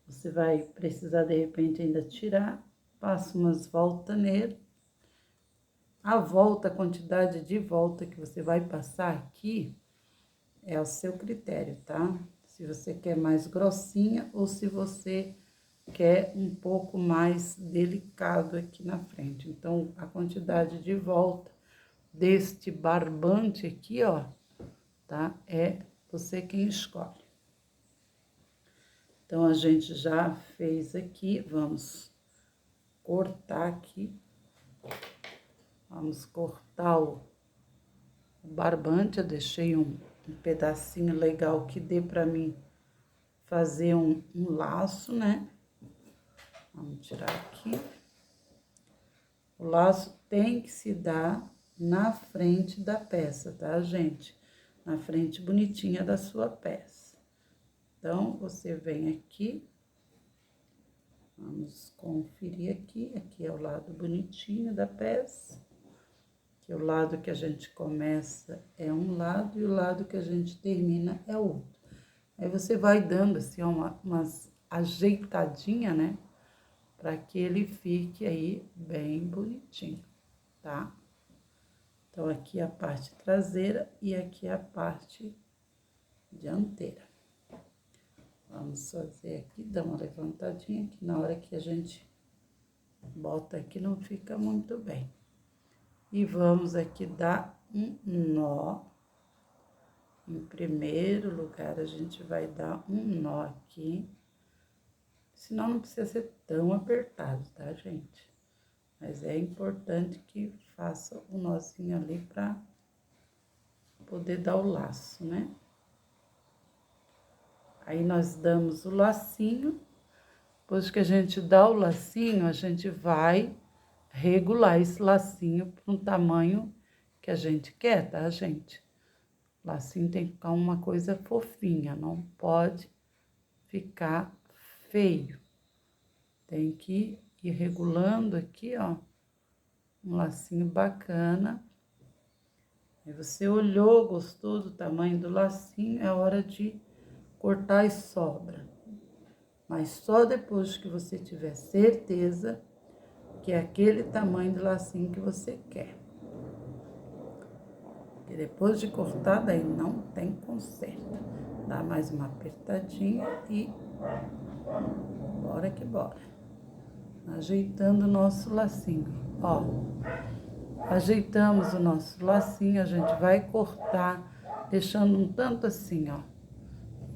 você vai precisar de repente ainda tirar, passa umas voltas nele. A volta, a quantidade de volta que você vai passar aqui é ao seu critério, tá? Se você quer mais grossinha ou se você quer um pouco mais delicado aqui na frente. Então, a quantidade de volta deste barbante aqui, ó, tá? É você quem escolhe. Então, a gente já fez aqui, vamos cortar aqui. Vamos cortar o barbante, eu deixei um pedacinho legal que dê pra mim fazer um laço, né? Vamos tirar aqui. O laço tem que se dar na frente da peça, tá, gente? Na frente bonitinha da sua peça. Então, você vem aqui. Vamos conferir aqui. Aqui é o lado bonitinho da peça. Que o lado que a gente começa é um lado e o lado que a gente termina é outro. Aí você vai dando assim umas ajeitadinhas, né? Para que ele fique aí bem bonitinho, tá? Então, aqui é a parte traseira e aqui é a parte dianteira. Vamos fazer aqui, dar uma levantadinha, que na hora que a gente bota aqui não fica muito bem. E vamos aqui dar um nó. Em primeiro lugar, a gente vai dar um nó aqui. Senão não precisa ser tão apertado, tá, gente? Mas é importante que faça o nozinho ali pra poder dar o laço, né? Aí, nós damos o lacinho. Depois que a gente dá o lacinho, a gente vai regular esse lacinho para um tamanho que a gente quer, tá, gente? O lacinho tem que ficar uma coisa fofinha, não pode ficar feio. Tem que ir regulando aqui, ó, um lacinho bacana. Aí você olhou, gostou do tamanho do lacinho, é hora de cortar as sobras. Mas só depois que você tiver certeza que é aquele tamanho de lacinho que você quer. E depois de cortar, daí não tem conserto. Dá mais uma apertadinha e bora que bora. Ajeitando o nosso lacinho, ó. Ajeitamos o nosso lacinho, a gente vai cortar, deixando um tanto assim, ó,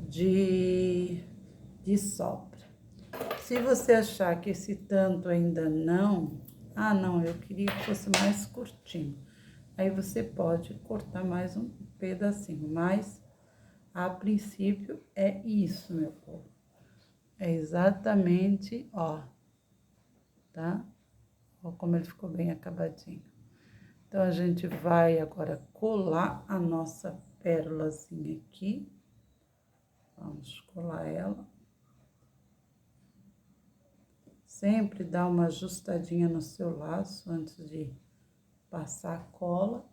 de sobra. Se você achar que esse tanto ainda não, não, eu queria que fosse mais curtinho. Aí você pode cortar mais um pedacinho, mas a princípio é isso, meu povo. É exatamente, ó, tá? Ó como ele ficou bem acabadinho. Então, a gente vai agora colar a nossa pérolazinha aqui. Vamos colar ela. Sempre dá uma ajustadinha no seu laço antes de passar a cola.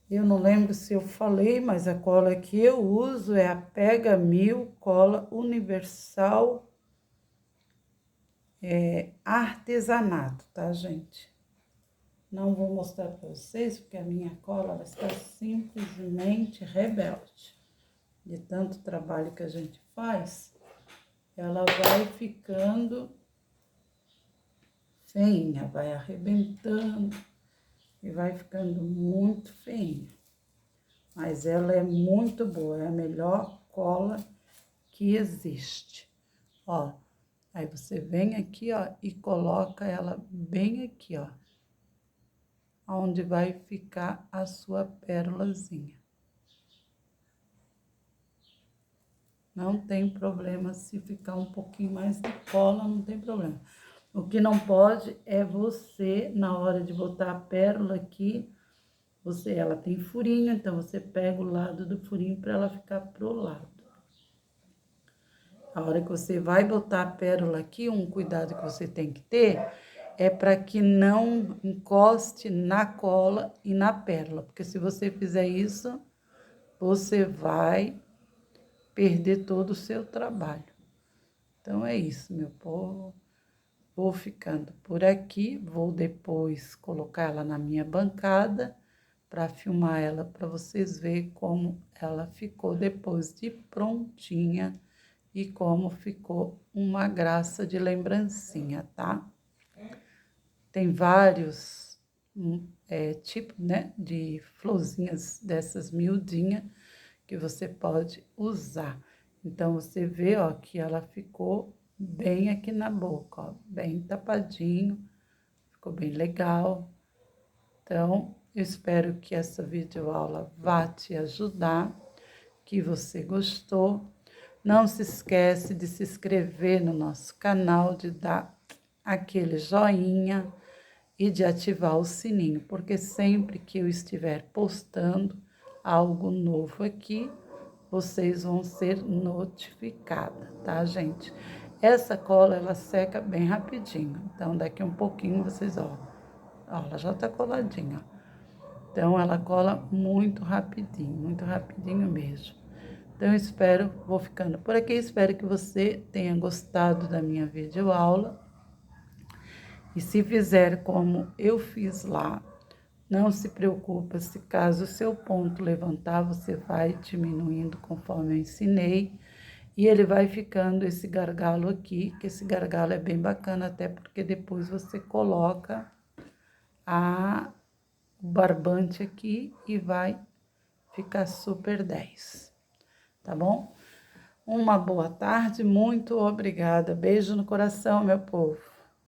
Eu não lembro se eu falei, mas a cola que eu uso é a Pega 1000 Cola Universal artesanato, tá, gente? Não vou mostrar para vocês, porque a minha cola ela está simplesmente rebelde. De tanto trabalho que a gente faz, ela vai ficando feinha, vai arrebentando e vai ficando muito feinha. Mas ela é muito boa, é a melhor cola que existe. Ó, aí você vem aqui, ó, e coloca ela bem aqui, ó, onde vai ficar a sua pérolazinha. Não tem problema se ficar um pouquinho mais de cola, não tem problema. O que não pode é você, na hora de botar a pérola aqui, ela tem furinho, então você pega o lado do furinho para ela ficar pro lado. A hora que você vai botar a pérola aqui, um cuidado que você tem que ter é para que não encoste na cola e na pérola, porque se você fizer isso, você vai perder todo o seu trabalho. Então é isso, meu povo. Vou ficando por aqui, vou depois colocar ela na minha bancada para filmar ela para vocês verem como ela ficou depois de prontinha e como ficou uma graça de lembrancinha, tá? Tem vários tipos, né, de florzinhas dessas miudinhas que você pode usar. Então, você vê, ó, que ela ficou bem aqui na boca, ó, bem tapadinho, ficou bem legal. Então, eu espero que essa videoaula vá te ajudar, que você gostou. Não se esquece de se inscrever no nosso canal, de dar aquele joinha e de ativar o sininho, porque sempre que eu estiver postando algo novo aqui, vocês vão ser notificadas, tá, gente? Essa cola, ela seca bem rapidinho, então daqui um pouquinho vocês, ó, ela já tá coladinha, ó. Então, ela cola muito rapidinho mesmo. Então, eu espero, vou ficando por aqui, espero que você tenha gostado da minha videoaula. E se fizer como eu fiz lá, não se preocupa se caso o seu ponto levantar, você vai diminuindo conforme eu ensinei. E ele vai ficando esse gargalo aqui, que esse gargalo é bem bacana, até porque depois você coloca o barbante aqui e vai ficar super 10, tá bom? Uma boa tarde, muito obrigada. Beijo no coração, meu povo.